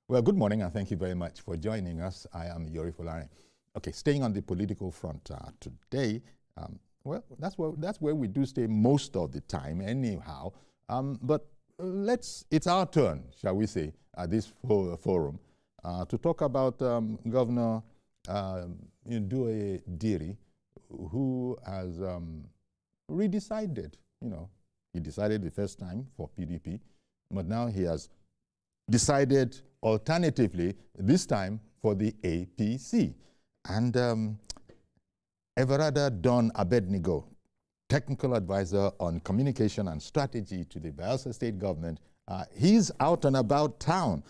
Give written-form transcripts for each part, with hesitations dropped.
Well, good morning, and thank you very much for joining us. I am Yori Folare. Okay, staying on the political front today, well, that's where we do stay most of the time anyhow. But it's our turn, shall we say, at this forum to talk about Governor Ndue Diri, who has redecided. He decided the first time for PDP, but now he has decided alternatively, this time for the APC. And Everada Don Abednego, technical advisor on communication and strategy to the Bayelsa state government, he's out and about town.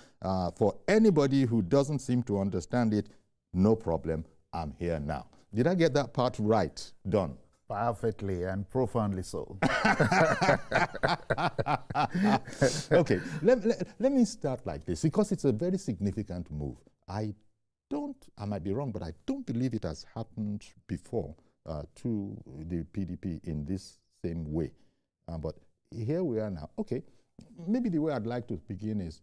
For anybody who doesn't seem to understand it, no problem, I'm here now. Did I get that part right, Don? Perfectly and profoundly so. Okay, let me start like this, because it's a very significant move. I might be wrong, but I don't believe it has happened before to the PDP in this same way. But here we are now. Okay, maybe the way I'd like to begin is,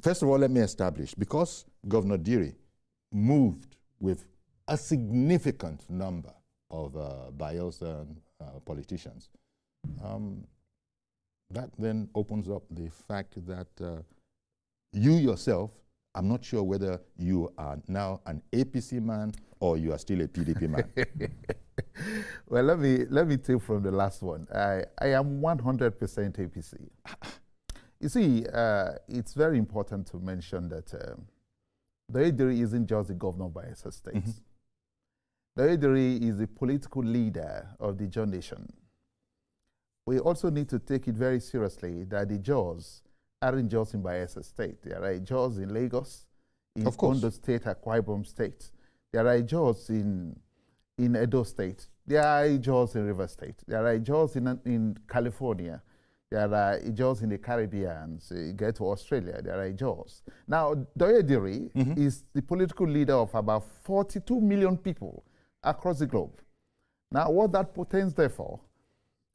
first of all, let me establish, because Governor Diri moved with a significant number of Bayelsa politicians. That then opens up the fact that you yourself, I'm not sure whether you are now an APC man or you are still a PDP man. Well, let me take from the last one. I am 100% APC. You see, it's very important to mention that Ndue Diri isn't just the governor of Bayelsa State. Mm-hmm. Ndue Diri is the political leader of the John Nation. We also need to take it very seriously that the Jaws aren't just in Bayelsa State. There are Jaws in Lagos, in Ondo State, Akwa Ibom State. There are Jaws in Edo State. There are Jaws in River State. There are Jaws in California. There are Jaws in the Caribbean. So you get to Australia, there are Jaws. Now, Ndue Diri is the political leader of about 42 million people across the globe. Now, what that portends, therefore,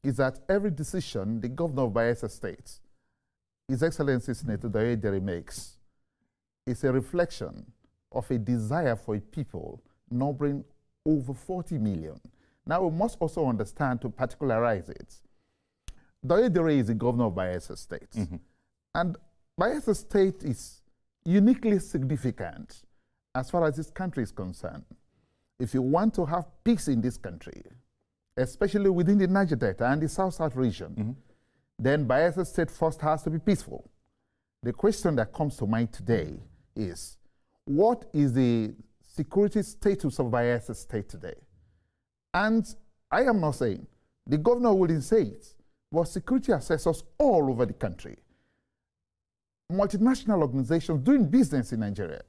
is that every decision the governor of Bayelsa State, His Excellency Senator Ndue Diri, makes is a reflection of a desire for a people numbering over 40 million. Now, we must also understand, to particularize it, Ndue Diri is the governor of Bayelsa State. And Bayelsa State is uniquely significant as far as this country is concerned. If you want to have peace in this country, especially within the Niger Delta and the South-South region, then Bayelsa State first has to be peaceful. The question that comes to mind today is, what is the security status of Bayelsa State today? And I am not saying, the governor wouldn't say it, but security assessors all over the country, multinational organizations doing business in Nigeria,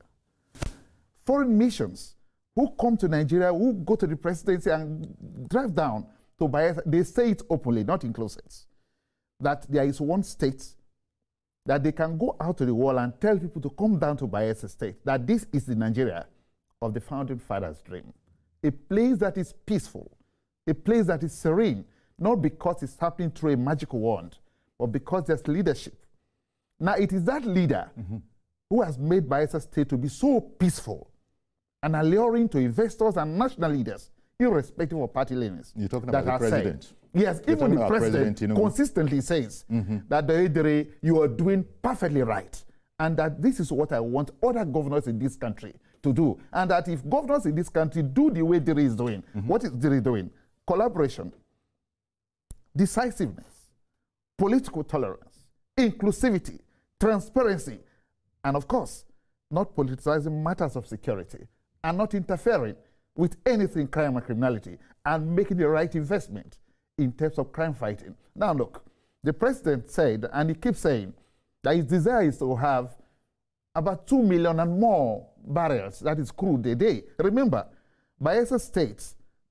foreign missions who come to Nigeria, who go to the presidency and drive down to Bayelsa, they say it openly, not in closets, that there is one state that they can go out to the world and tell people to come down to Bayelsa State, that this is the Nigeria of the founding fathers' dream. A place that is peaceful, a place that is serene, not because it's happening through a magical wand, but because there's leadership. Now, it is that leader who has made Bayelsa State to be so peaceful and alluring to investors and national leaders, irrespective of party leanings. You're talking about the president. Said, yes, even the president consistently says that Ndue Diri, you are doing perfectly right, and that this is what I want other governors in this country to do, and that if governors in this country do the way Diri is doing, what is Diri doing? Collaboration, decisiveness, political tolerance, inclusivity, transparency, and of course, not politicizing matters of security, and not interfering with anything crime and criminality, and making the right investment in terms of crime fighting. Now look, the president said, and he keeps saying, that his desire is to have about 2 million and more barrels, that is crude, a day. Remember, Bayelsa State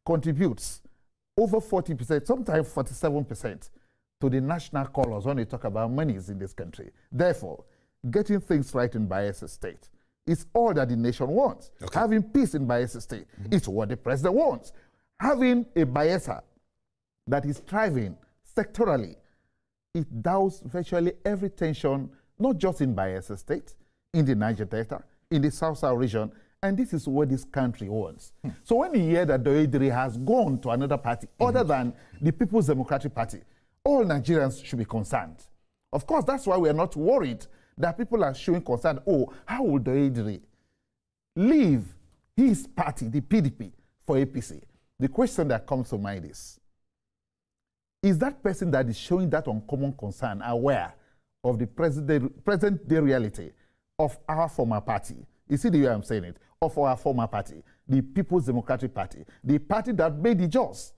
contributes over 40%, sometimes 47%, to the national colors when we talk about monies in this country. Therefore, getting things right in Bayelsa State is all that the nation wants. Okay. Having peace in Bayelsa State is what the president wants. Having a Bayelsa that is thriving sectorally, it dows virtually every tension, not just in Bayelsa State, in the Niger Delta, in the South-South region, and this is what this country wants. So when you hear that Doediri has gone to another party other than the People's Democratic Party, all Nigerians should be concerned. Of course, that's why we are not worried that people are showing concern. Oh, how will Doediri leave his party, the PDP, for APC? The question that comes to mind is that person that is showing that uncommon concern aware of the present-day reality of our former party? You see the way I'm saying it? Of our former party, the People's Democratic Party, the party that made the jaws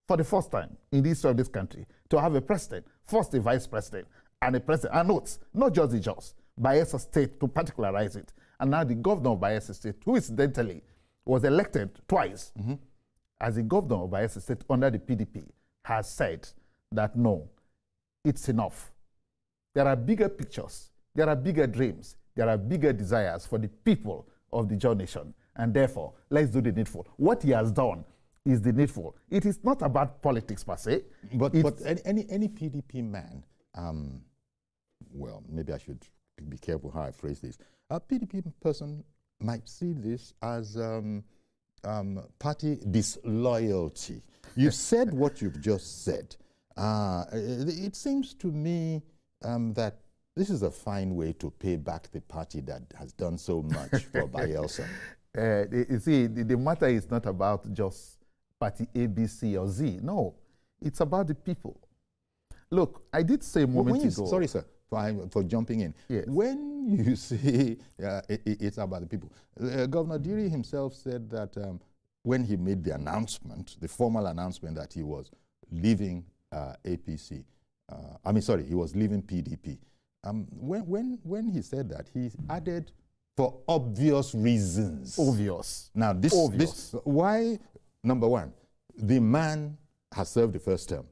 for the first time in the history of this country to have a president, first a vice president, and a president. And note, not just the jaws, Bayelsa State to particularize it. And now the governor of Bayelsa State, who incidentally was elected twice as the governor of Bayelsa State under the PDP, has said that no, it's enough. There are bigger pictures, there are bigger dreams, there are bigger desires for the people of the Jaw Nation, and therefore, let's do the needful. What he has done is the needful. It is not about politics per se. But any PDP man, well, maybe I should be careful how I phrase this. A PDP person might see this as party disloyalty. You said what you've just said. It seems to me that this is a fine way to pay back the party that has done so much for Bayelsa. You see, the matter is not about just party A, B, C, or Z. No, it's about the people. Look, I did say a moment ago. Sorry, sir, for jumping in. Yes. When you say it's about the people, Governor Diri himself said that when he made the announcement, the formal announcement that he was leaving APC, he was leaving PDP. When he said that, he added, for obvious reasons. Obvious. Now, why, number one, the man has served the first term.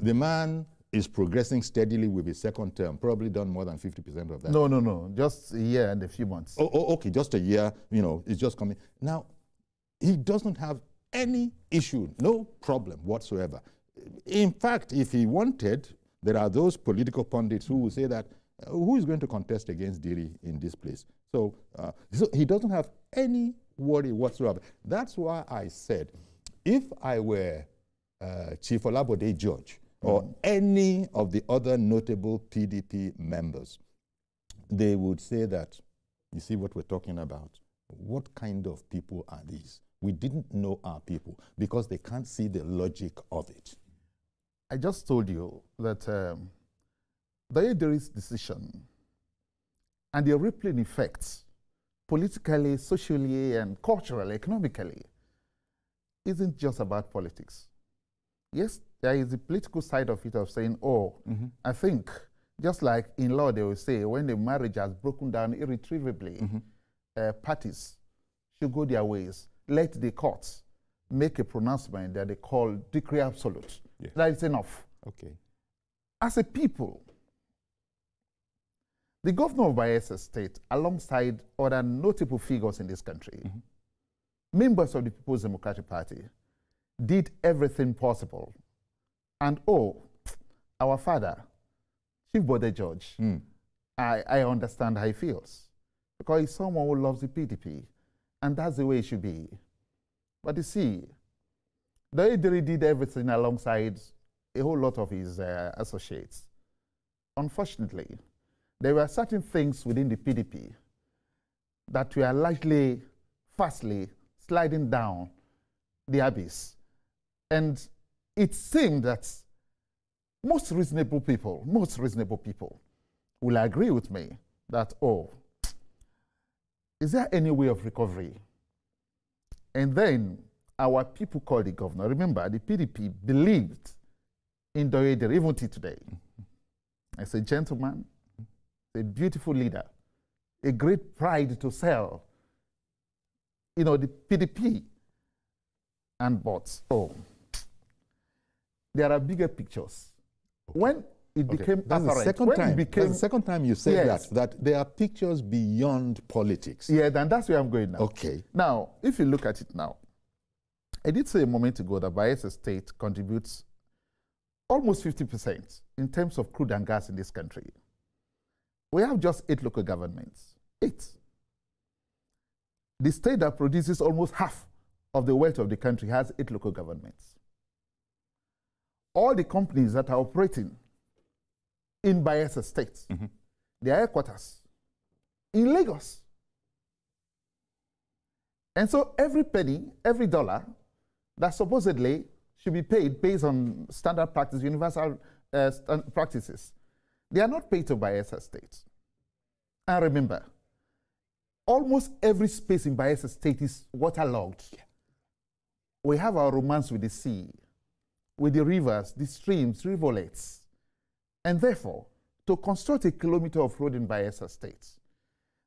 The man is progressing steadily with his second term, probably done more than 50% of that. No, just a year and a few months. Okay, just a year, it's just coming. Now, he doesn't have any issue, no problem whatsoever. In fact, if he wanted, there are those political pundits who will say that, who is going to contest against Diri in this place? So he doesn't have any worry whatsoever. That's why I said, if I were Chief Olabode George or any of the other notable PDP members, they would say that, you see what we're talking about? What kind of people are these? We didn't know our people because they can't see the logic of it. I just told you that Doediri's decision and the rippling effects politically, socially, and culturally, economically, isn't just about politics. Yes, there is the political side of it of saying, oh, I think, just like in law they will say, when the marriage has broken down irretrievably, parties should go their ways. Let the courts make a pronouncement that they call decree absolute. Yes. That is enough. Okay. As a people, the governor of Bayelsa State, alongside other notable figures in this country, members of the People's Democratic Party, did everything possible. And our father, Chief Bode George, I understand how he feels. Because he's someone who loves the PDP. And that's the way it should be. But you see, Doediri did everything alongside a whole lot of his associates. Unfortunately, there were certain things within the PDP that were largely, fastly sliding down the abyss. And it seemed that most reasonable people will agree with me that, is there any way of recovery? And then our people called the governor. Remember, the PDP believed in Doediri, even till today. As a gentleman, a beautiful leader, a great pride to sell. The PDP. But, there are bigger pictures. Okay. When it became apparent, that's the second time you said that there are pictures beyond politics. Yeah, and that's where I'm going now. Okay. Now, if you look at it now, I did say a moment ago that Bayelsa State contributes almost 50% in terms of crude and gas in this country. We have just 8 local governments. 8. The state that produces almost half of the wealth of the country has 8 local governments. All the companies that are operating in Bayelsa State, their headquarters in Lagos. And so every penny, every dollar that supposedly should be paid based on standard practice, universal practices, they are not paid to Bayelsa State. And remember, almost every space in Bayelsa State is waterlogged. Yeah. We have our romance with the sea, with the rivers, the streams, rivulets. And therefore, to construct a kilometer of road in Bayelsa State,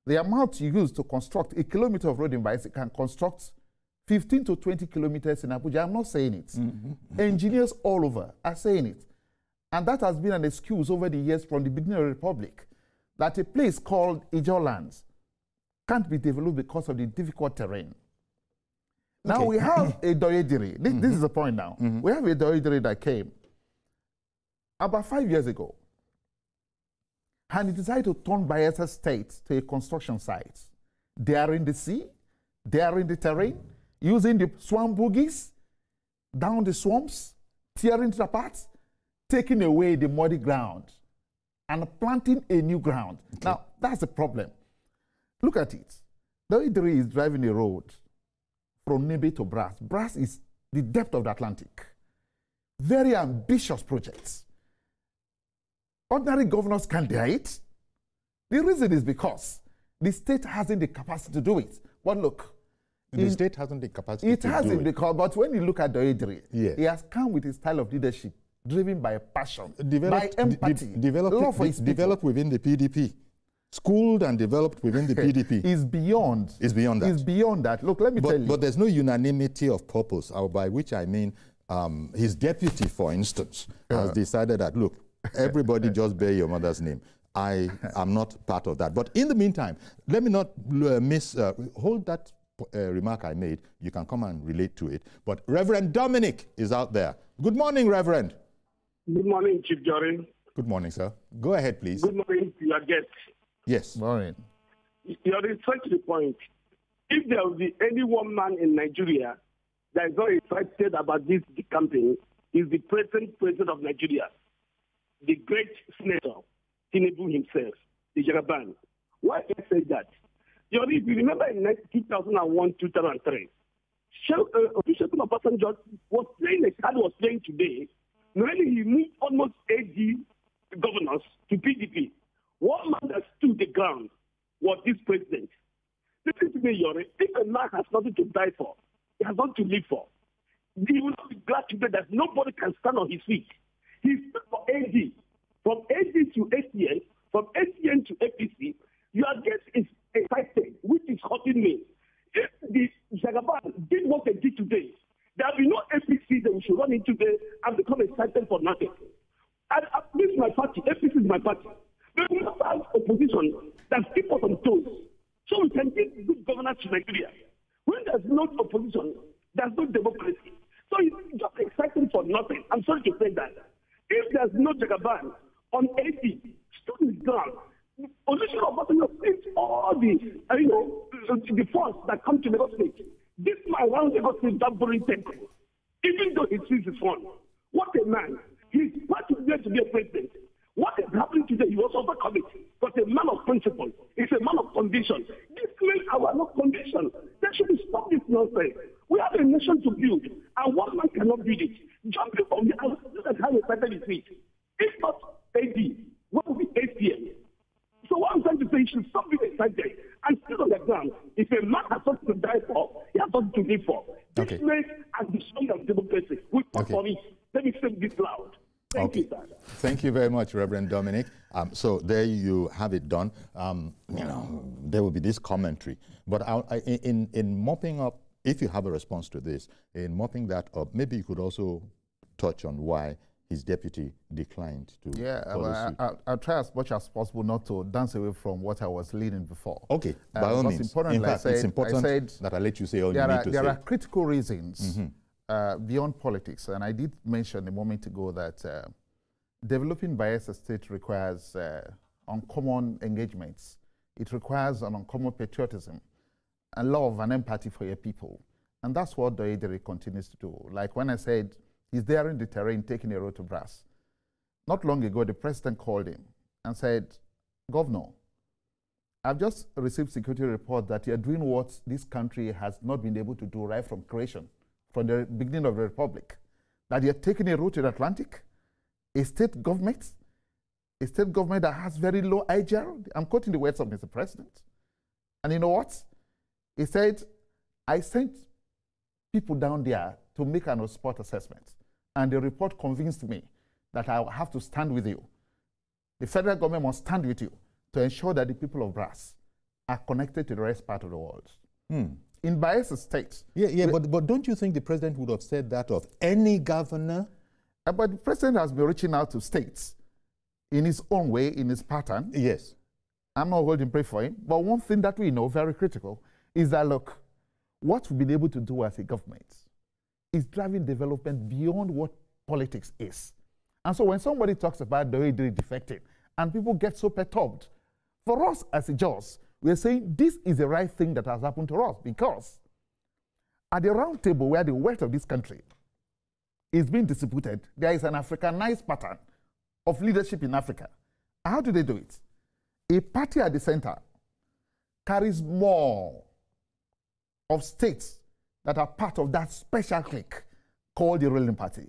the amount you use to construct a kilometer of road in Bayelsa can construct 15 to 20 kilometers in Abuja. I'm not saying it. Engineers all over are saying it. And that has been an excuse over the years from the beginning of the Republic that a place called Ijolands can't be developed because of the difficult terrain. Now we have a Doyediri. This is the point now. We have a Doyediri that came about 5 years ago. And he decided to turn Bayelsa State to a construction site. They are in the sea, they are in the terrain, using the swamp boogies, down the swamps, tearing it apart, taking away the muddy ground, and planting a new ground. Now, that's the problem. Look at it. Doyediri is driving a road from Nebe to Brass. Brass is the depth of the Atlantic. Very ambitious projects. Ordinary governors can't do it. The reason is because the state hasn't the capacity to do it. But look, the state hasn't the capacity to do it. It hasn't because, but when you look at Doyediri, he has come with a style of leadership driven by passion, by empathy, developed within the PDP. Schooled and developed within the PDP. Is beyond. Is beyond that. Is beyond that. Look, let me tell you. But there's no unanimity of purpose, by which I mean his deputy, for instance, has decided that, look, everybody just bear your mother's name. I am not part of that. But in the meantime, let me not hold that remark I made. You can come and relate to it. But Reverend Dominic is out there. Good morning, Reverend. Good morning, Chief Jorin. Good morning, sir. Go ahead, please. Good morning to your guest. Yes. Morning. You're straight to the point. If there will be any one man in Nigeria that is not excited about this campaign, is the present president of Nigeria, the great senator, Tinubu himself, the Jagaban. Why I say that? If you remember in 2001, 2003, Olusegun Obasanjo was playing a card was playing today. Really, he moved almost 80 governors to PDP. One man that stood the ground was this president. Listen to me, Yori. If a man has nothing to die for, he has nothing to live for, he will not be glad today that nobody can stand on his feet. He stood for AD. From AD to ACN, from ACN to APC, your guest is excited, which is hurting me. If the Jagaban did what they did today, there will be no APC that we should run into today and become excited for nothing. And this is my party. APC is my party. We must have opposition that keep us on toes so we can get good governance to Nigeria. When there's no opposition, there's no democracy. So it's just exciting for nothing. I'm sorry to say that. If there's no Jagaban on 80, stood his ground, Olusegun Obasanjo takes all the force that come to negotiate. This man wants to negotiate that boring temple, even though he sees his son. What a man. He's part of there to be a president. What is happening today, he was overcome it. But a man of principle, he's a man of conviction. These men are not conviction. They should stop this nonsense. We have a nation to build, and one man cannot build it. Jumping from the house, look at how excited his feet. If not AD, what will be ACM? So what I'm trying to say, you should stop being excited and sit on the ground. If a man has something to die for, he has something to live for. This man has destroyed our democracy. We fought for it. Let me say this loud. Thank you, sir. Thank you very much, Reverend Dominic. So there you have it done. There will be this commentary. But in mopping up, if you have a response to this, in mopping that up, maybe you could also touch on why his deputy declined to I'll try as much as possible not to dance away from what I was leading before. Okay, by all means. In fact, it's important that I let you say all you need to say. There are critical reasons beyond politics, and I did mention a moment ago that developing Bayelsa State requires uncommon engagements. It requires an uncommon patriotism and love and empathy for your people. And that's what Doedere continues to do. Like when I said, he's daring the terrain, taking a road to brass. Not long ago, the president called him and said, Governor, I've just received security report that you're doing what this country has not been able to do right from creation, from the beginning of the republic. That you're taking a route to the Atlantic, a state government that has very low IGR. I'm quoting the words of Mr. President. And you know what? He said, I sent people down there to make an on-spot assessment. And the report convinced me that I have to stand with you. The federal government must stand with you to ensure that the people of Brass are connected to the rest part of the world. In Bayelsa State. But don't you think the president would have said that of any governor? But the president has been reaching out to states in his own way, in his pattern. Yes. I'm not holding prayer for him. But one thing that we know, very critical, is that, look, what we've been able to do as a government is driving development beyond what politics is. And so when somebody talks about the way they're defecting, and people get so perturbed, for us as a Jaws, we're saying this is the right thing that has happened to us, because at the round table where the wealth of this country is being distributed, there is an Africanized pattern of leadership in Africa. How do they do it? A party at the center carries more of states that are part of that special clique called the ruling party.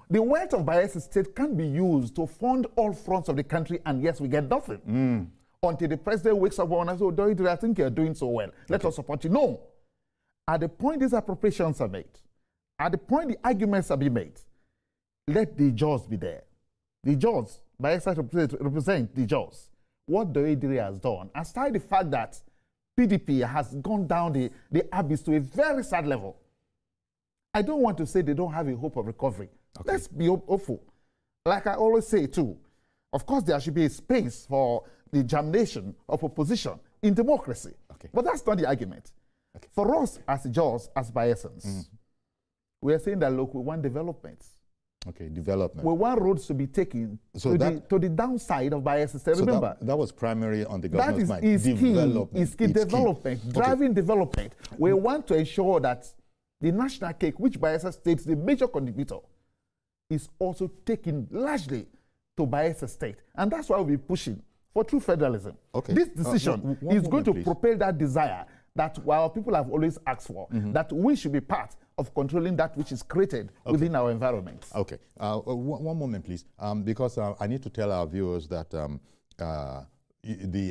The wealth of Bayelsa State can be used to fund all fronts of the country, and yes, we get nothing. Until the president wakes up and says, oh, Doedere, I think you're doing so well. Let us support you. No. At the point these appropriations are made, at the point the arguments are being made, let the jaws be there. The jaws, Bayelsa represent the jaws. What Doedere has done, aside the fact that PDP has gone down the abyss to a very sad level, I don't want to say they don't have a hope of recovery. Okay. Let's be hopeful. Like I always say too, of course there should be a space for the germination of opposition in democracy. Okay. But that's not the argument. Okay. For us as Jaws, as Bayelsans, we are saying that, look, we want development. Okay, development. We want roads to be taken to the downside of Bayelsa. So remember, that was primary on the government's mind. That is key. Development, driving development. We want to ensure that the national cake, which Bayelsa State is the major contributor, is also taken largely to Bayelsa State. And that's why we'll be pushing for true federalism. Okay. This decision is going to propel that desire that our people have always asked for, that we should be part of controlling that which is created within our environment. Okay. One moment, please, because I need to tell our viewers that the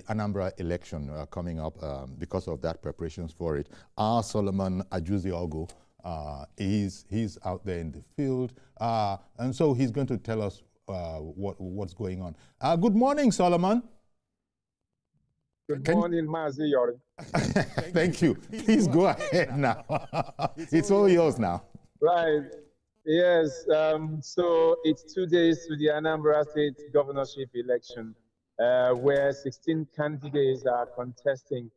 Anambra election coming up, because of that preparations for it, our Solomon Ajuzi-Ogo, he's out there in the field, and so he's going to tell us what's going on. Good morning, Solomon. Good morning, Mazi Yori. Thank you. Please go ahead now. It's all yours now. Right. Yes. So it's 2 days to the Anambra State governorship election, where 16 candidates are contesting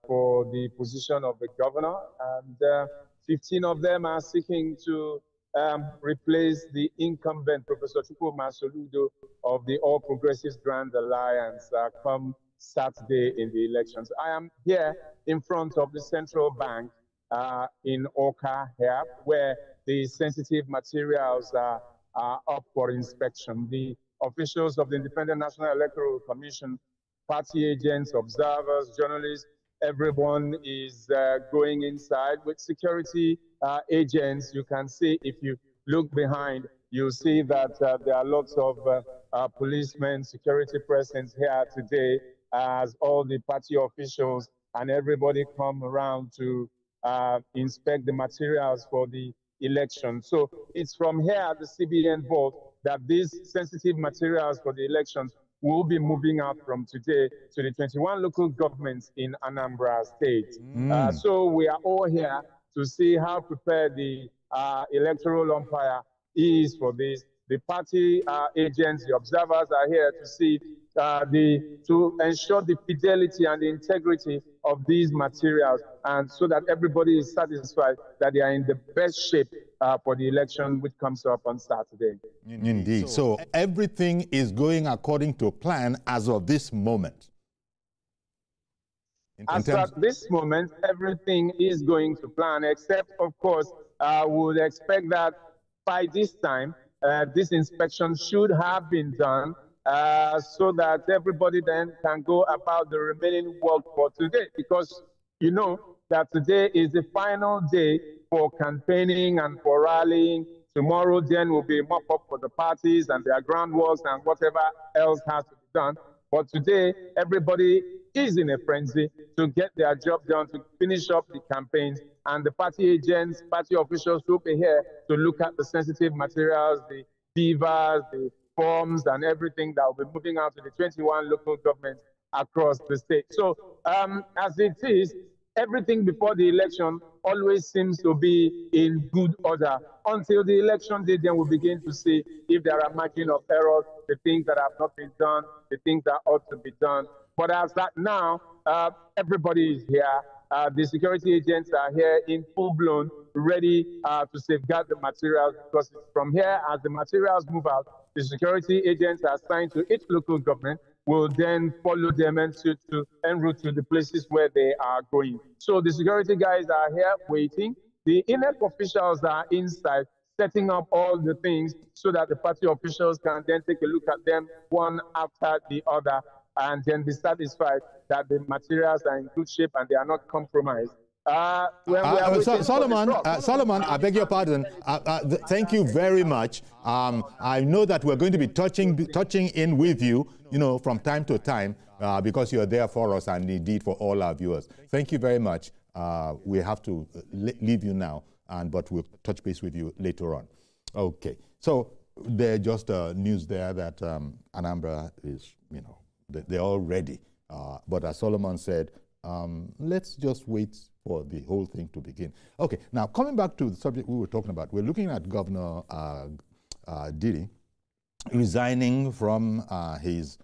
for the position of the governor, and 15 of them are seeking to replace the incumbent Professor Chukwuma Soludo of the All Progressives Grand Alliance come Saturday in the elections. I am here in front of the Central Bank in Oka here, where the sensitive materials are up for inspection. The officials of the Independent National Electoral Commission, party agents, observers, journalists, everyone is going inside with security agents. You can see, if you look behind, you'll see that there are lots of policemen, security presence here today, as all the party officials and everybody come around to inspect the materials for the election. So it's from here at the CBN vault that these sensitive materials for the elections will be moving out from today to the 21 local governments in Anambra State. So we are all here to see how prepared the electoral umpire is for this. The party agents, the observers are here to see to ensure the fidelity and the integrity of these materials, and so that everybody is satisfied that they are in the best shape for the election which comes up on Saturday. Indeed. So everything is going according to plan as of this moment. As at this moment, everything is going to plan, except, of course, we would expect that by this time, this inspection should have been done so that everybody then can go about the remaining work for today. Because you know that today is the final day for campaigning and for rallying. Tomorrow then will be mop-up for the parties and their groundworks and whatever else has to be done. But today, everybody is in a frenzy to get their job done, to finish up the campaigns, and the party agents, party officials will be here to look at the sensitive materials, the beavers, the forms, and everything that will be moving out to the 21 local governments across the state. So as it is, everything before the election always seems to be in good order. Until the election day, then we'll begin to see if there are margin of errors, the things that have not been done, the things that ought to be done. But as that now, everybody is here. The security agents are here in full blown, ready to safeguard the materials, because it's from here, as the materials move out, the security agents are assigned to each local government, will then follow them en route to the places where they are going. So the security guys are here waiting. The INEC officials are inside, setting up all the things so that the party officials can then take a look at them one after the other and then be satisfied that the materials are in good shape and they are not compromised. Solomon, I beg your pardon. Thank you very much. I know that we're going to be touching in with you, from time to time, because you're there for us and indeed for all our viewers. Thank you very much. We have to leave you now, but we'll touch base with you later on. Okay. So there's just news there that Anambra is, they're all ready. But as Solomon said, let's just wait for the whole thing to begin. Okay, now coming back to the subject we were talking about, we're looking at Governor Diri resigning from his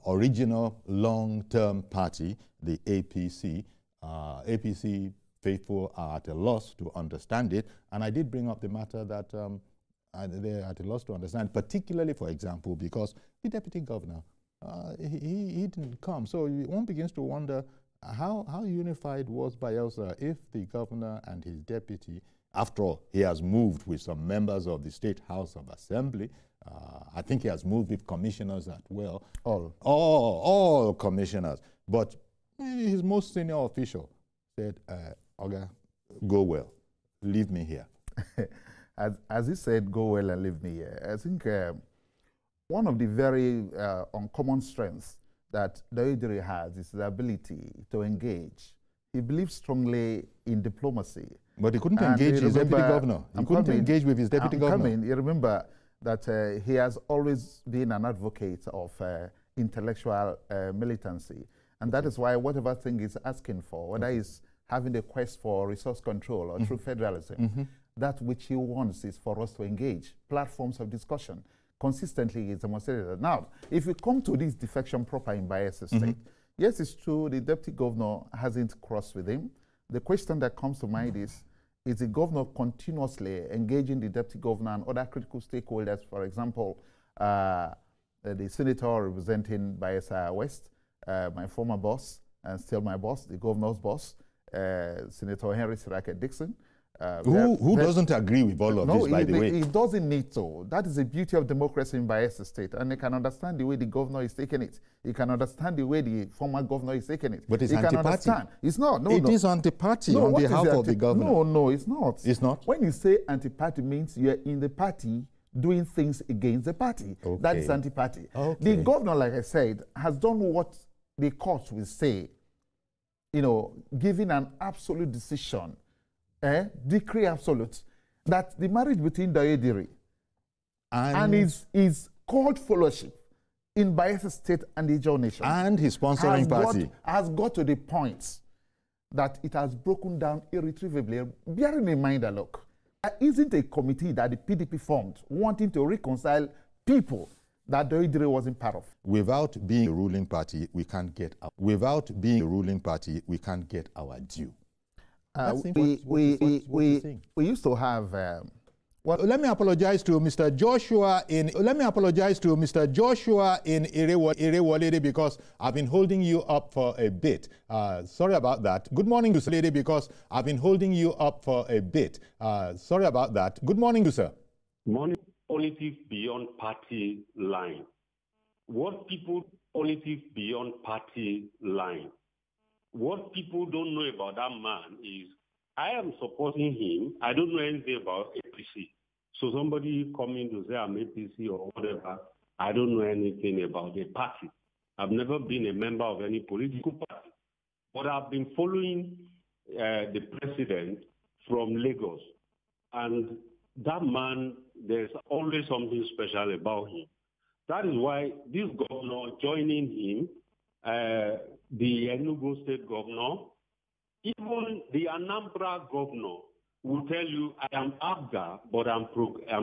original long-term party, the APC. APC faithful are at a loss to understand it, and I did bring up the matter that they're at a loss to understand, particularly, for example, because the deputy governor, he didn't come. So one begins to wonder how unified was Bayelsa if the governor and his deputy, after all, he has moved with some members of the State House of Assembly. I think he has moved with commissioners as well. All commissioners. But his most senior official said, Oga, go well, leave me here. As he said, go well and leave me here. I think one of the very uncommon strengths that Diri has is the ability to engage. He believes strongly in diplomacy. But he couldn't engage his deputy governor. He couldn't engage with his deputy governor. You remember that he has always been an advocate of intellectual militancy. And that is why whatever thing he's asking for, whether he's having a quest for resource control or true federalism, that which he wants is for us to engage, platforms of discussion. Consistently is demonstrated. Now, if we come to this defection proper in Bayelsa State, yes, it's true, the deputy governor hasn't crossed with him. The question that comes to mind is the governor continuously engaging the deputy governor and other critical stakeholders, for example, the senator representing Bayelsa West, my former boss, and still my boss, the governor's boss, Senator Henry Sirake Dixon, who doesn't agree with all of this, by the way? He doesn't need to. That is the beauty of democracy in Bayelsa State. And he can understand the way the governor is taking it. He can understand the way the former governor is taking it. But it's anti-party. It's not. No, it is anti-party on behalf of the governor. No, it's not. It's not? When you say anti-party means you're in the party doing things against the party. Okay. That is anti-party. Okay. The governor, like I said, has done what the court will say, giving an absolute decision, decree absolute, that the marriage between Diri and his called fellowship in Bayelsa State and the Ijaw Nation and his sponsoring party has got to the point that it has broken down irretrievably. Bearing in mind that, look, there isn't a committee that the PDP formed wanting to reconcile people that Diri wasn't part of. Without being a ruling party, we can't get our, without being a ruling party, we can't get our due. We used to have. Let me apologize to Mr. Joshua in Irewolede because I've been holding you up for a bit. Sorry about that. Good morning, sir. Lady, because I've been holding you up for a bit. Sorry about that. Good morning, sir. Morning. Politics beyond party line. What people politics beyond party line. What people don't know about that man is I am supporting him. I don't know anything about APC. So somebody coming to say I'm APC or whatever, I don't know anything about the party. I've never been a member of any political party. But I've been following the president from Lagos. And that man, there's always something special about him. That is why this governor joining him, the Enugu State governor, even the Anambra governor will tell you, I am ABGA, but I'm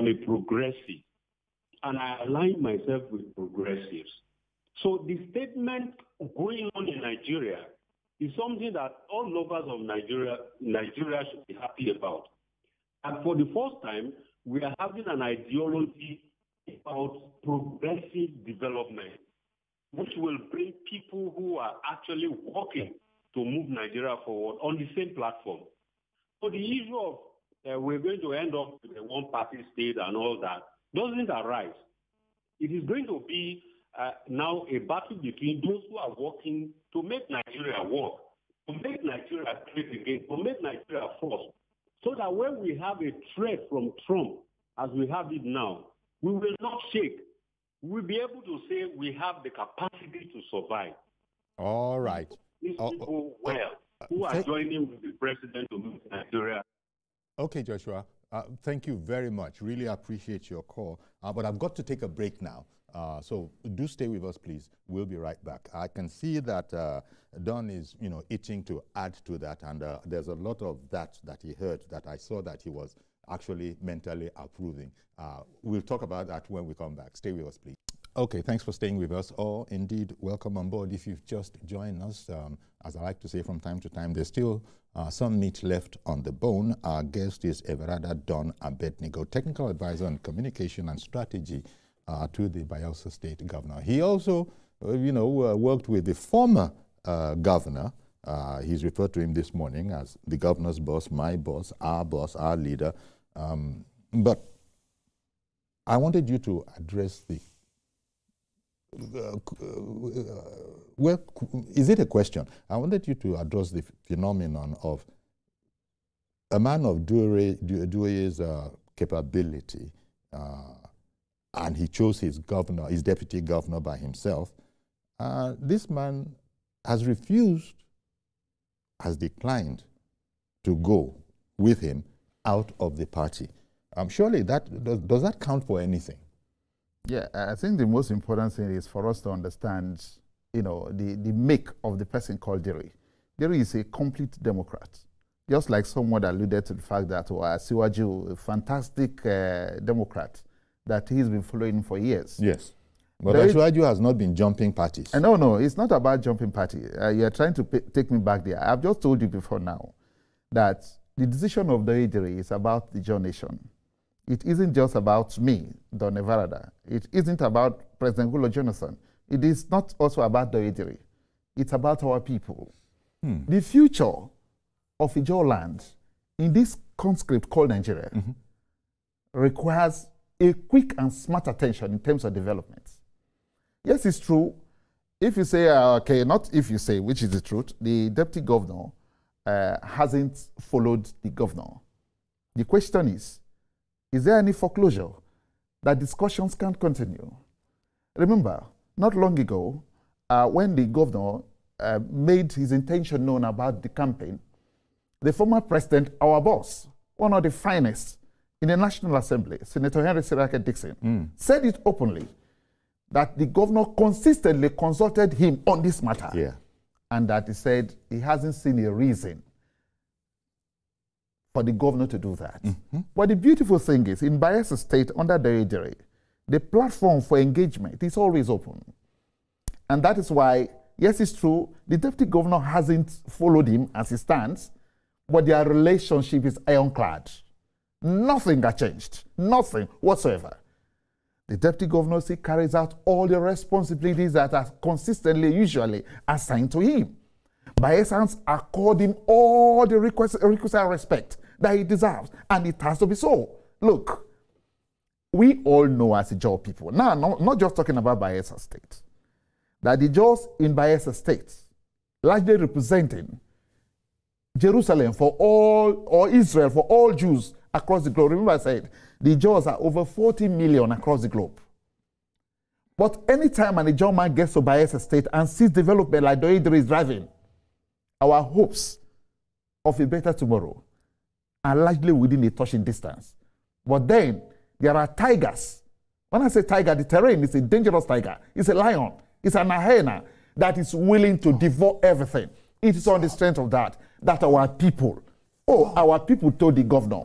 a progressive. And I align myself with progressives. So the statement going on in Nigeria is something that all lovers of Nigeria should be happy about. And for the first time, we are having an ideology about progressive development, which will bring people who are actually working to move Nigeria forward on the same platform. So the issue of we're going to end up with a one-party state and all that doesn't arise. It is going to be now a battle between those who are working to make Nigeria work, to make Nigeria great again, to make Nigeria first, so that when we have a threat from Trump, as we have it now, we will not shake. We'll be able to say we have the capacity to survive. All right. These people who are joining with the president to move Nigeria. Okay, Joshua. Thank you very much. Really appreciate your call. But I've got to take a break now. So do stay with us, please. We'll be right back. I can see that Don is, itching to add to that, and there's a lot of that he heard that I saw that he was actually mentally approving. We'll talk about that when we come back. Stay with us, please. Okay, thanks for staying with us, or indeed, welcome on board. If you've just joined us, as I like to say from time to time, there's still some meat left on the bone. Our guest is Everada Don Abednego, Technical Advisor on Communication and Strategy to the Bayelsa State Governor. He also, worked with the former governor. He's referred to him this morning as the governor's boss, our leader. But I wanted you to address the well, is it a question? I wanted you to address the phenomenon of a man of Dure's capability, and he chose his deputy governor by himself. This man has declined to go with him out of the party. Surely does that count for anything? Yeah, I think the most important thing is for us to understand, the make of the person called Diri. Diri is a complete Democrat. Just like someone alluded to the fact that Siwaju, a fantastic Democrat, that he's been following for years. Yes. But Siwaju has not been jumping parties. No, it's not about jumping party. You're trying to take me back there. I've just told you before now that the decision of the Diri is about the John Nation. It isn't just about me, Don Everada. It isn't about President Goodluck Jonathan. It is not also about the Idiri. It's about our people. The future of Ijaw land in this conscript called Nigeria requires a quick and smart attention in terms of development. Yes, it's true. If you say, okay, not if you say, which is the truth, the deputy governor hasn't followed the governor. The question is there any foreclosure that discussions can continue? Remember, not long ago, when the governor made his intention known about the campaign, the former president, our boss, one of the finest in the National Assembly, Senator Henry Sirake Dixon, said it openly that the governor consistently consulted him on this matter, and that he said he hasn't seen a reason for the governor to do that. But the beautiful thing is, in Bayelsa State, under the Idiri, the platform for engagement is always open. And that is why, yes, it's true, the deputy governor hasn't followed him as he stands, but their relationship is ironclad. Nothing got changed. Nothing whatsoever. The deputy governor still carries out all the responsibilities that are consistently, usually assigned to him. Bayelsans accord him all the requisite respect that he deserves, and it has to be so. Look, we all know as Ijaw people, now not just talking about Bayelsa State, that the Ijaws in Bayelsa State, largely representing Jerusalem for all, or Israel for all Jews across the globe. Remember I said, the Ijaws are over 40 million across the globe. But anytime an Ijaw man gets to Bayelsa State and sees development like Doidri is driving, our hopes of a better tomorrow are largely within a touching distance. But then, there are tigers. When I say tiger, the terrain is a dangerous tiger. It's a lion. It's an hyena that is willing to devour everything. It is on the strength of that our people, our people told the governor,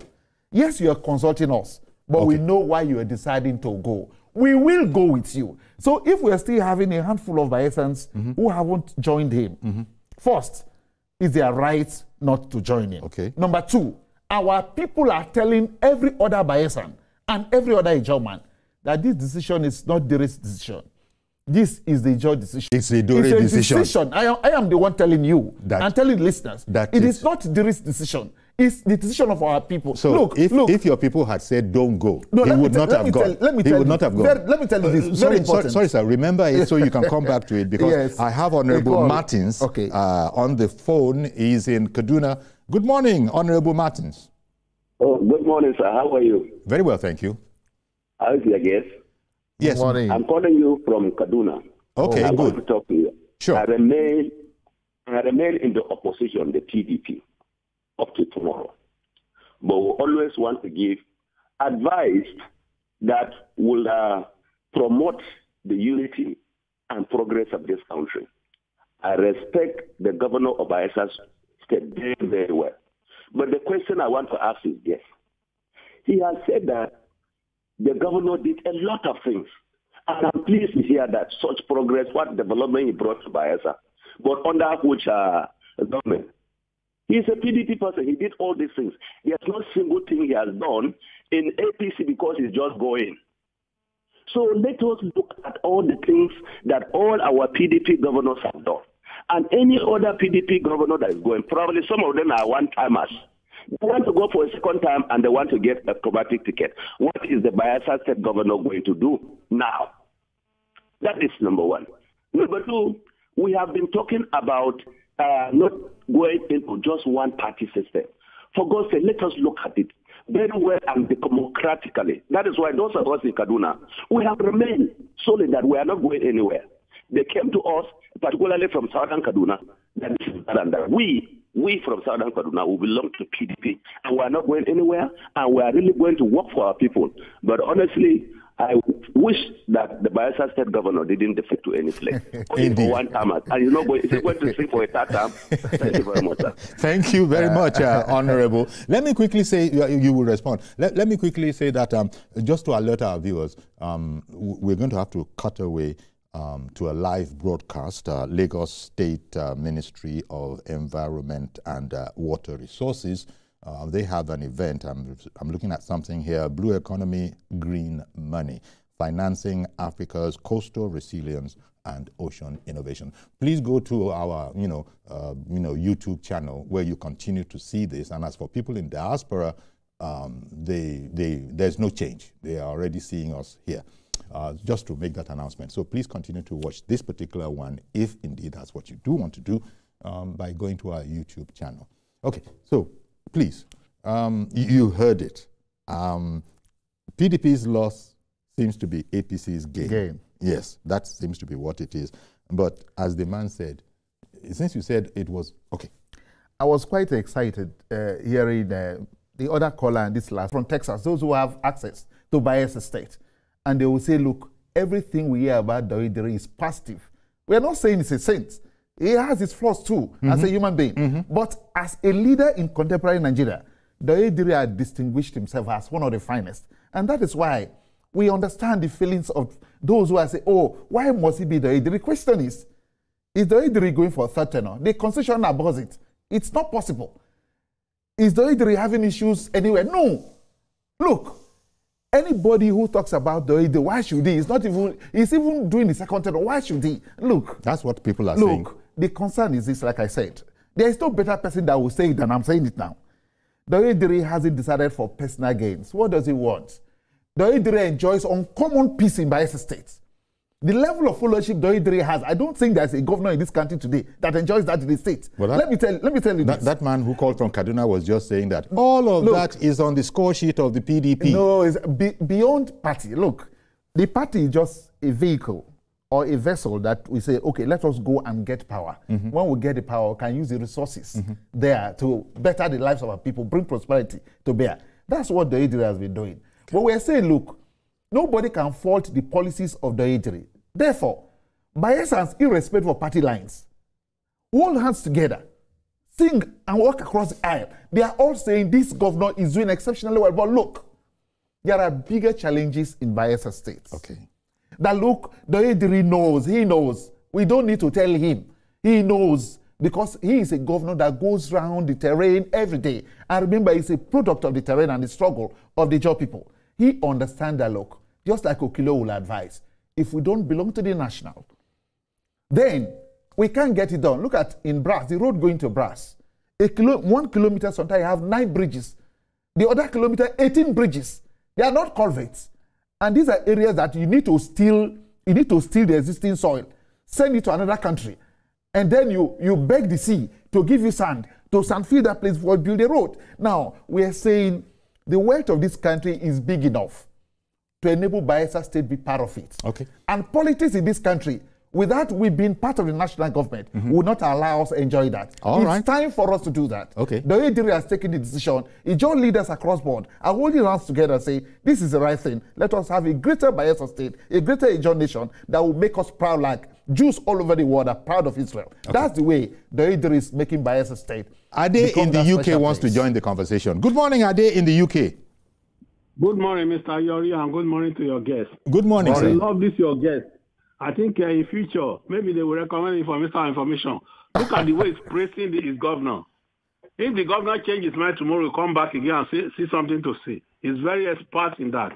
yes, you are consulting us, but we know why you are deciding to go. We will go with you. So if we are still having a handful of Bayelsans who haven't joined him, first, is their right not to join him. Okay. Number two, our people are telling every other Bayelsan and every other Ijaw man that this decision is not Diri's decision. This is the Ijaw decision. It's a Diri decision. I am the one telling you and telling listeners that it is not Diri's decision. It's the decision of our people. So look, if your people had said don't go, he would not have gone. Let me tell you this. Very important. Sorry, sir. Remember it so you can come back to it, because I have Honorable Martins on the phone. He's in Kaduna. Good morning, Honorable Martins. Oh, good morning, sir. How are you? Very well, thank you. How is your guest? Yes. Good morning. I'm calling you from Kaduna. Okay, I good. want to talk to you. Sure. I remain in the opposition, the PDP, up to tomorrow. But we always want to give advice that will promote the unity and progress of this country. I respect the governor of Bayelsa State very, very well. But the question I want to ask is this. He has said that the governor did a lot of things. And I'm pleased to hear that such progress, what development he brought to Bayelsa, but under which government. He's a PDP person. He did all these things. There's no single thing he has done in APC because he's just going. So let us look at all the things that all our PDP governors have done. And any other PDP governor that is going, probably some of them are one-timers. They want to go for a second time and they want to get a chromatic ticket. What is the Bayelsa State governor going to do now? That is number one. Number two, we have been talking about not going into just one party system. For God's sake, let us look at it very well and democratically. That is why those of us in Kaduna, we have remained solid that we are not going anywhere. They came to us, particularly from Southern Kaduna, that this is that we from Southern Kaduna who belong to PDP, and we are not going anywhere, and we are really going to work for our people. But honestly, I wish that the Bayelsa State governor didn't defect to any place. Only for one term, and he's not going, he's going to sing for a third term. Thank you very much, sir. Thank you very much, Honorable. Let me quickly say, you will respond. Let me quickly say that just to alert our viewers, we're going to have to cut away to a live broadcast. Lagos State Ministry of Environment and Water Resources, they have an event. I'm looking at something here: Blue Economy, Green Money, Financing Africa's Coastal Resilience and Ocean Innovation. Please go to our YouTube channel where you continue to see this. And as for people in diaspora, there's no change. They are already seeing us here. Just to make that announcement. So please continue to watch this particular one, if indeed that's what you do want to do, by going to our YouTube channel. Okay, so please, you heard it. PDP's loss seems to be APC's gain. Yes, that seems to be what it is. But as the man said, since you said it was, okay. I was quite excited hearing the other caller and this last from Texas, those who have access to Bayelsa State. And they will say, look, everything we hear about Doidri is positive. We are not saying he's a saint. He has his flaws too, as a human being. But as a leader in contemporary Nigeria, Doidri has distinguished himself as one of the finest. And that is why we understand the feelings of those who are saying, oh, why must he be Doidri? The question is Doidri going for a third tenure? The constitution abhors it. It's not possible. Is Doidri having issues anywhere? No. Look, anybody who talks about Doidri, why should he? He's even doing the second term. Why should he? Look. That's what people are saying. Look, the concern is this, like I said. There is no better person that will say it than I'm saying it now. Doidri hasn't decided for personal gains. What does he want? Doidri enjoys uncommon peace in Bayelsa State. The level of followership Doidri has, I don't think there's a governor in this country today that enjoys that in the state. Well, let me tell you this. That man who called from Kaduna was just saying that all of that is on the score sheet of the PDP. No, it's beyond party. Look, the party is just a vehicle or a vessel that we say, okay, let us go and get power. When we get the power, we can use the resources there to better the lives of our people, bring prosperity to bear. That's what Doidri has been doing. But we're saying, look, nobody can fault the policies of Doidri. Therefore, Bayelsans, irrespective of party lines, hold hands together, sing and walk across the aisle. They are all saying this governor is doing exceptionally well. But look, there are bigger challenges in Bayelsa State. Okay. That look, Doidri knows, he knows. We don't need to tell him. He knows because he is a governor that goes around the terrain every day. And remember, he's a product of the terrain and the struggle of the job people. He understands that, look, just like Okilo will advise, if we don't belong to the national, then we can't get it done. Look at in Brass, the road going to Brass. 1 kilometer, sometimes you have 9 bridges. The other kilometer, 18 bridges. They are not culverts. And these are areas that you need to steal the existing soil, send it to another country, and then you beg the sea to give you sand, to sand fill that place before you build a road. Now, we are saying the wealth of this country is big enough to enable Bayelsa State be part of it. Okay. And politics in this country, without we being part of the national government, will not allow us to enjoy that. It's time for us to do that. Okay. The ADR has taken the decision. It joined leaders across board are holding hands together and say, this is the right thing. Let us have a greater Bayelsa State, a greater Ijaw nation that will make us proud like Jews all over the world are proud of Israel. Okay. That's the way the ADR is making Bayelsa State. Ade in the UK wants to join the conversation. Good morning, Ade in the UK. Good morning, Mr. Yori, and good morning to your guest. Good morning, sir. I love this, your guest. I think in future, maybe they will recommend him for Mr. Information. Look at the way he's praising his governor. If the governor changes his mind tomorrow, he'll come back again and see something to say. He's very expert in that.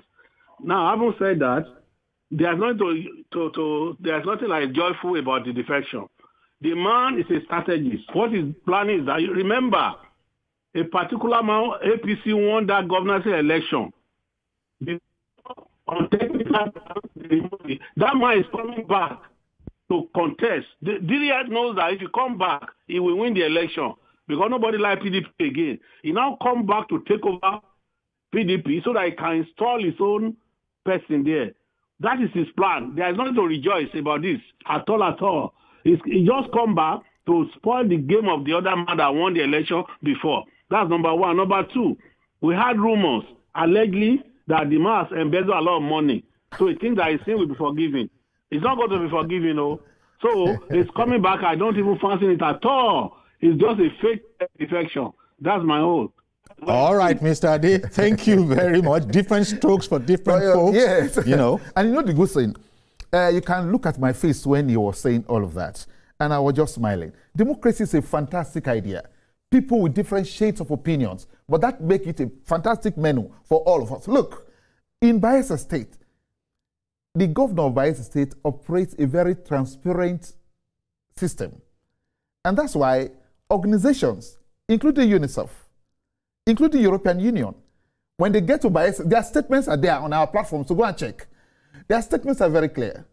Now, having said that, there's nothing like joyful about the defection. The man is a strategist. What his plan is that, you remember, a particular man, APC won that governor's election. On technical, that man is coming back to contest. The DDS knows that if he come back, he will win the election because nobody like PDP again. He now come back to take over PDP so that he can install his own person there. That is his plan. There is nothing to rejoice about this at all. He just come back to spoil the game of the other man that won the election before. That's number one. Number two, we had rumors, allegedly, that the man has embezzled a lot of money. So he thinks that his sin will be forgiven. It's not going to be forgiven, no. So it's coming back. I don't even fancy it at all. It's just a fake defection. That's my whole. All right, Mr. Ade, thank you very much. Different strokes for different folks. Yes. You know. And you know the good thing? You can look at my face when you were saying all of that. And I was just smiling. Democracy is a fantastic idea. People with different shades of opinions, but that makes it a fantastic menu for all of us. Look, in Bayelsa State, the governor of Bayelsa State operates a very transparent system. And that's why organizations, including UNICEF, including European Union, when they get to Bayelsa, their statements are there on our platform, so go and check. Their statements are very clear.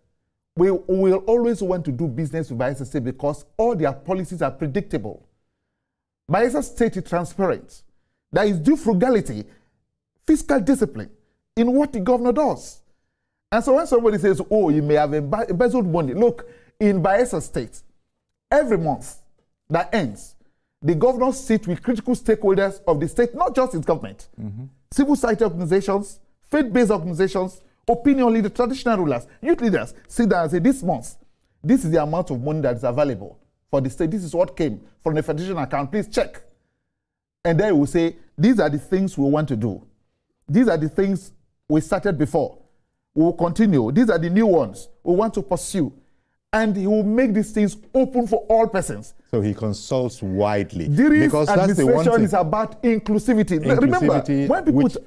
We will always want to do business with Bayelsa State because all their policies are predictable. Bayelsa State is transparent. There is due frugality, fiscal discipline in what the governor does. And so when somebody says, oh, you may have embezzled money, look, in Bayelsa State, every month that ends, the governor sits with critical stakeholders of the state, not just its government, civil society organizations, faith-based organizations, opinion leaders, traditional rulers, youth leaders, sit down and say, this month, this is the amount of money that is available for the state. This is what came from the federation account. Please check. And then we'll say, these are the things we want to do. These are the things we started before. We will continue. These are the new ones we want to pursue. and he will make these things open for all persons. So he consults widely. Because administration is about inclusivity. Remember,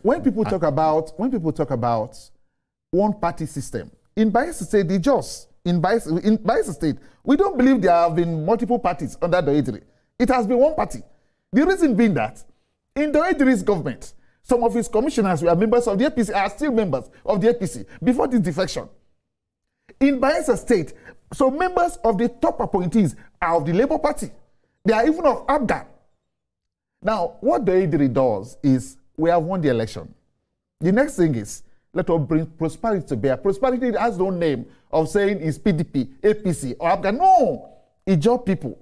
when people talk about one-party system, in Bayelsa State, in Bayelsa State, we don't believe there have been multiple parties under Doediri. It has been one party. The reason being that in Doediri's government, some of his commissioners were members of the APC, are still members of the APC before this defection. In Bayelsa State, so members of the top appointees are of the Labour Party. They are even of Afghan. Now, what Doediri does is, we have won the election. The next thing is, let us bring prosperity to bear. Prosperity has no name of saying it's PDP, APC, or Afghan. No, it's just people.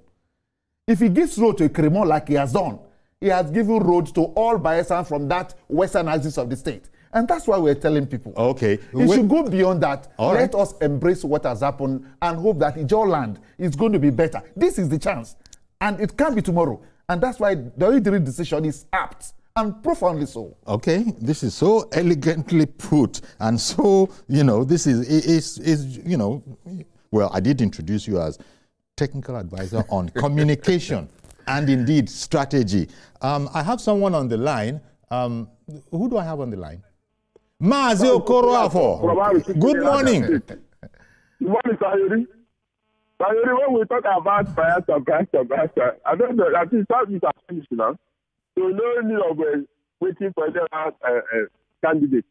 If he gives road to Kremon like he has done, he has given road to all Bayelsa from that western axis of the state. And that's why we're telling people. Okay. It should go beyond that. Let us embrace what has happened and hope that Ijaw land is going to be better. This is the chance. And it can't be tomorrow. And that's why the Doediri decision is apt and profoundly so. Okay. This is so elegantly put. And so, this is well, I did introduce you as technical advisor on communication and indeed strategy. I have someone on the line. Who do I have on the line? Maazi Okoroafo. Good morning. Good morning, Sayuri. Sayuri, when we talk about Bayelsa, I don't know, I think South East are finished now. So no need of waiting for the candidate.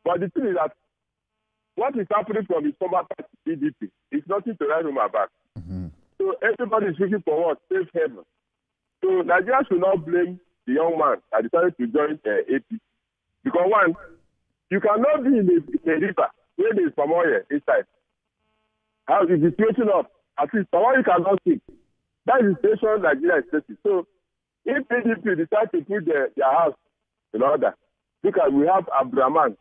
But the thing is that what is happening from his former party, PDP, is nothing to write home about. So everybody is looking for what? Safe haven. So Nigeria should not blame the young man that decided to join APC. Because one, you cannot be in a river where there is palm oil inside. How is the situation of at least palm oil cannot sink? That is the situation Nigeria is facing. So if PDP decide to put their house in order, because we have Abdurrahman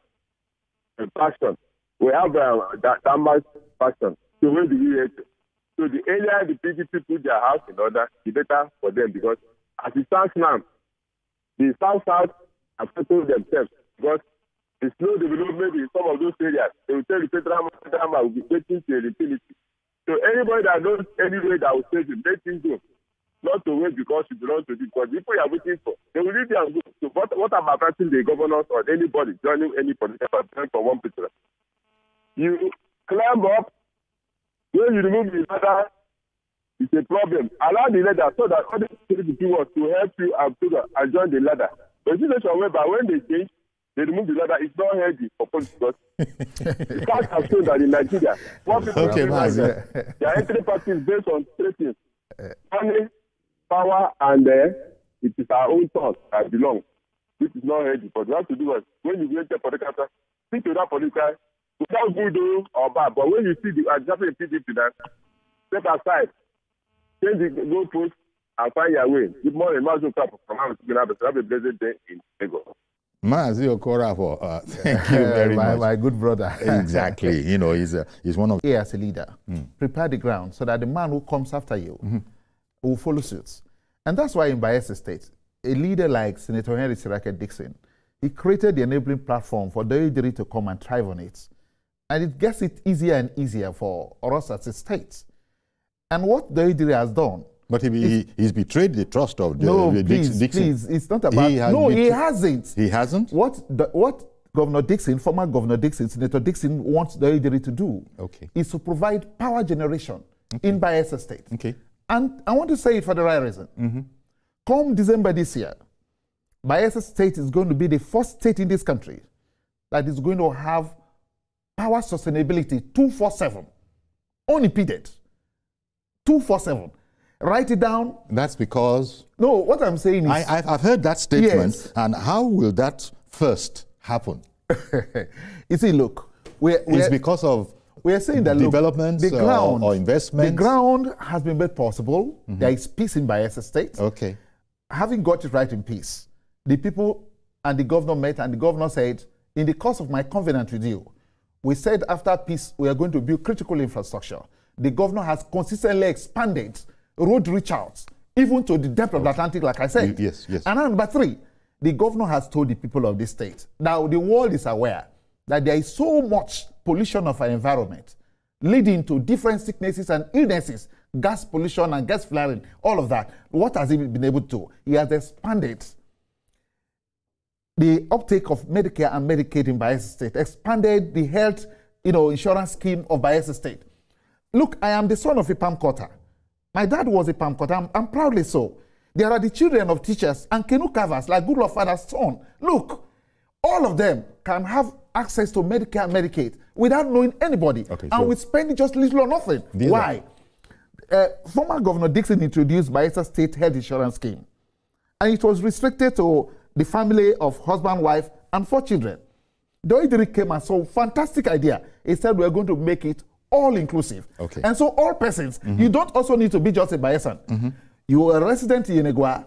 faction, we have Damas faction. So where do we hate? So the earlier the PDP put their house in order, the better for them, because as it stands now, the South have settled themselves because the slow development in some of those areas, they will tell the federal will be waiting to infinity. So anybody that knows any way that will say to let things go, not to wait because you belong to the, because people you are waiting for, they will leave there and go. So what about affecting the governors or anybody joining any political party for one person? You climb up, when you remove the ladder, it's a problem. Allow the ladder so that other people to help you and join the ladder. But the situation whereby when they change, they remove the ladder, it's not healthy for politics. The facts have shown that in Nigeria, what people their entry parties based on three things: money, power, and it is our own thoughts that belong. This is not healthy. But what to do is, when you get a political, speak to that political, without good or bad. But when you see the example in PDP, that step aside, change the goalpost, and find your way. Good morning, Mazu Kapo from have a blessed day in Lagos. Maazi Okoroafo, thank you very much. My good brother. Exactly. He's one of... He as a leader, prepare the ground so that the man who comes after you will follow suit. And that's why in Bayelsa State, a leader like Senator Henry Sirake Dixon, he created the enabling platform for Doediri to come and thrive on it. And it gets it easier and easier for us as a state. And what Doediri has done... But he's betrayed the trust of Dixon. Please, it's not about... He hasn't. He hasn't? What Governor Dixon, former Governor Dixon, Senator Dixon wants Doediri to do is to provide power generation in Bayelsa State. And I want to say it for the right reason. Come December this year, Bayelsa State is going to be the first state in this country that is going to have power sustainability 24/7, unimpeded, 24/7. Write it down. That's because... No, what I'm saying is... I've heard that statement. Yes. And how will that first happen? You see, look... It's because of we're saying that, developments look, the ground, or investments? The ground has been made possible. There is peace in Bayelsa State. Having got it right in peace, the people and the governor met, and the governor said, in the course of my covenant with you, we said after peace, we are going to build critical infrastructure. The governor has consistently expanded road reach outs, even to the depth of the Atlantic, like I said. Yes. And number three, the governor has told the people of this state. Now, the world is aware that there is so much pollution of our environment leading to different sicknesses and illnesses, gas pollution and gas flaring, all of that. What has he been able to do? He has expanded the uptake of Medicare and Medicaid in Bayelsa State, expanded the health insurance scheme of Bayelsa State. Look, I am the son of a palm cutter. My dad was a palm cutter, and proudly so. There are the children of teachers and canoe carvers like Good Lord Father's son. Look, all of them can have access to Medicare and Medicaid without knowing anybody, and with spending just little or nothing. Why? Former Governor Dixon introduced Bayelsa State Health Insurance Scheme, and it was restricted to the family of husband, wife, and 4 children. The Oidiri came and saw a fantastic idea. He said, we're going to make it all-inclusive. And so all persons, you don't also need to be just a Bayesan. You are a resident in Yenegua,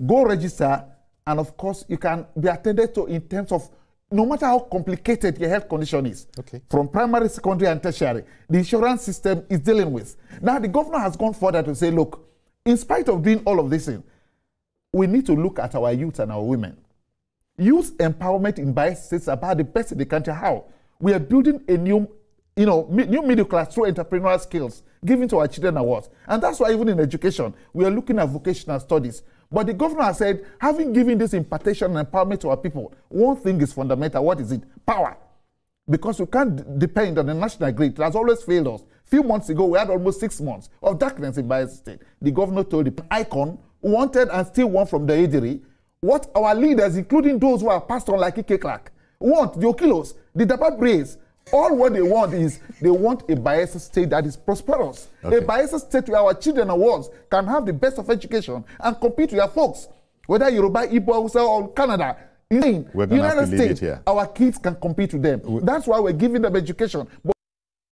go register, and of course, you can be attended to in terms of no matter how complicated your health condition is, from primary, secondary, and tertiary, the insurance system is dealing with. Now, the governor has gone further to say, look, in spite of doing all of this thing, we need to look at our youth and our women. Youth empowerment in Bayelsa State is about the best in the country. How? We are building a new middle class through entrepreneurial skills given to our children awards. And that's why even in education, we are looking at vocational studies. But the governor has said, having given this impartation and empowerment to our people, one thing is fundamental. What is it? Power. Because we can't depend on the national grid. It has always failed us. A few months ago, we had almost 6 months of darkness in Bayelsa State. The governor told the icon, wanted and still want from the Oidiri, what our leaders, including those who are passed on like Ike Clark, want, the Okilos, the Dapa Braves, all what they want is they want a Bayelsa State that is prosperous. A Bayelsa State where our children and wards can have the best of education and compete with their folks. Whether Yoruba, Igbo, Hausa, or Canada, in the United States, our kids can compete with them. That's why we're giving them education. But